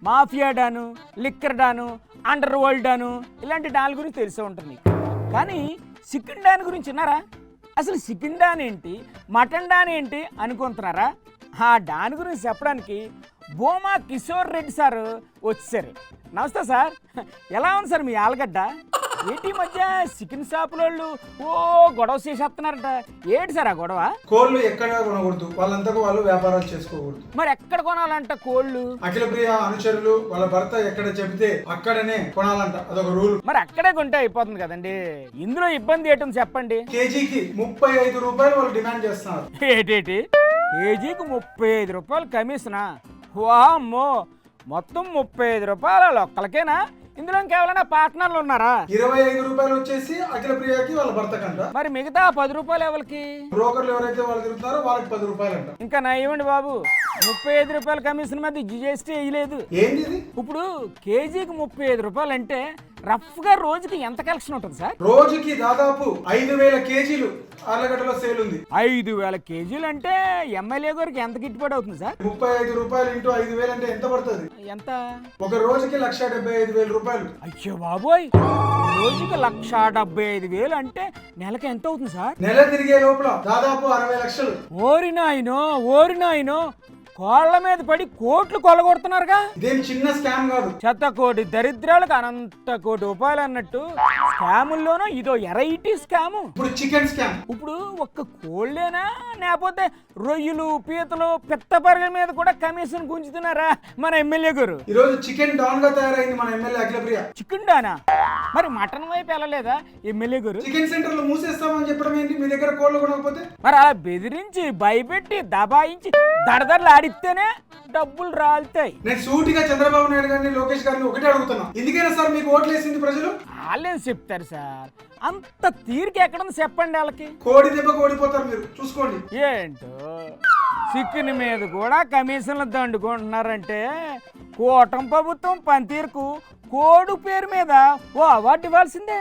Mafia డాను, liquor డాను, under world డాను ఇలాంటి డాన్ల గురించి తెలిసే ఉంటుంది మీకు. కానీ చికెన్ డాన్ గురించి విన్నారా? అసలు చికెన్ డాన్ ఏంటి, మటన్ డాన్ ఏంటి అనుకుంటున్నారా? ఆ డాన్ గురించి చెప్పడానికి భూమా కిషోర్ రెడ్డి సార్ వచ్చారు. నమస్తే సార్, ఎలా ఉంది సార్ మీ ఆలుగడ్డ? ఏంటి మధ్య చికెన్ షాపుల వాళ్ళు ఓ గొడవ చేసేస్తున్నారట, ఏంటి సార్ ఆ గొడవ? కోళ్ళు ఎక్కడ కొనకూడదు, వాళ్ళంతకు వాళ్ళు వ్యాపారాలు చేసుకోకూడదు. మరి ఎక్కడ కొనాలంట కోళ్ళు? అఖిల ప్రియ అనుచరులు వాళ్ళ భర్త ఎక్కడ చెబితే అక్కడనే కొనాలంట, అదొక రూల్. మరి అక్కడే కొంటే అయిపోతుంది కదండి, ఇందులో ఇబ్బంది ఏంటని చెప్పండి. కేజీకి 35 రూపాయలు వాళ్ళు డిమాండ్ చేస్తున్నారు. ఏటేటి కేజీకి 35 రూపాయలు కమిషనా? వామ్మో, మొత్తం 35 రూపాయలు ఒక్కలకేనా? ఇందులో కేవలం పార్ట్నర్లు ఉన్నారా? 25 రూపాయలు వచ్చేసి అఖిల ప్రియకి వాళ్ళ భర్త కంట. మరి మిగతా 10 రూపాయలు ఎవరికి? బ్రోకర్లు ఎవరైతే వాళ్ళు తిరుగుతారో వాళ్ళకి 10 రూపాయలు అంట. ఇంకా నా ఇవ్వండి బాబు, 35 రూపాయల కమిషన్ మీద జిఎస్టీ వేయలేదు. ఏంది ఇది? ఇప్పుడు కేజీకి 35 రూపాయలు అంటే రఫ్ గా రోజుకి ఎంత కలెక్షన్ ఉంటుంది సార్? రోజుకి దాదాపు 5000 కేజీలు ఆర్లగడ్డలో సేల్ ఉంది. 5000 కేజీలు అంటే ఎమ్మెల్యే గారికి ఎంత గిట్టుబడి అవుతుంది సార్? 35 రూపాయలు ఇంటూ 5000 అంటే ఎంత పడుతుంది? ఎంత? ఒక రోజుకి 1,75,000 రూపాయలు. అయ్యో బాబోయ్, రోజుకి 1,75,000 అంటే నెలకి ఎంత అవుతుంది సార్? నెల తిరిగే లోపల దాదాపు 60 లక్షలు. ఓరి నాయనో, కోళ్ల మీద పడి కోట్లు కొల్లగొడుతున్నారుగా. ఇదేం చిన్న స్కామ్ కాదు. శత కోటి దరిద్రాలకు అనంత కోటి రూపాయలు అన్నట్టు స్కాముల్లోనూ ఇదో ఎరైటీ స్కాము. ఇప్పుడు చికెన్ స్కామ్. ఇప్పుడు ఒక్క కోళ్ళేనా, లేకపోతే రొయ్యలు, పీతలు, పిత్తపరగల మీద కూడా కమిషన్ గుంజుతున్నారా మన ఎమ్మెల్యే గారు? ఈ రోజు చికెన్ డాన్ గా తయారైంది మన ఎమ్మెల్యే అఖిల ప్రియ. చికెన్ డానా? మరి మటన్ వైపు వెళ్ళలేదా ఎమ్మెల్యే గారు? చికెన్ సెంటర్లు మూసేస్తామని చెప్పడం ఏంటి? మీ దగ్గర కోళ్ళు కొనకపోతే? మరి అలా బెదిరించి భయపెట్టి దబాయించి దడదడలు ఆడిస్తేనే డబ్బులు రాలుతాయి. నేను సూటిగా చంద్రబాబు నాయుడు గారిని, లోకేష్ గారిని ఒకటే అడుగుతున్నా, ఎందుకైనా సార్ మీకు ఓట్లేసింది ప్రజలు? వాళ్ళేం చెప్తారు సార్, అంత తీరిక ఎక్కడుంది చెప్పండి వాళ్ళకి. కోడి దెబ్బకు ఓడిపోతారు మీరు, చూసుకోండి. ఏంటో చికెన్ మీద కూడా కమిషన్లు దండుకుంటున్నారంటే కూటమి ప్రభుత్వం పనితీరుకు కోడి పేరు మీద ఓ అవార్డు ఇవ్వాల్సిందే.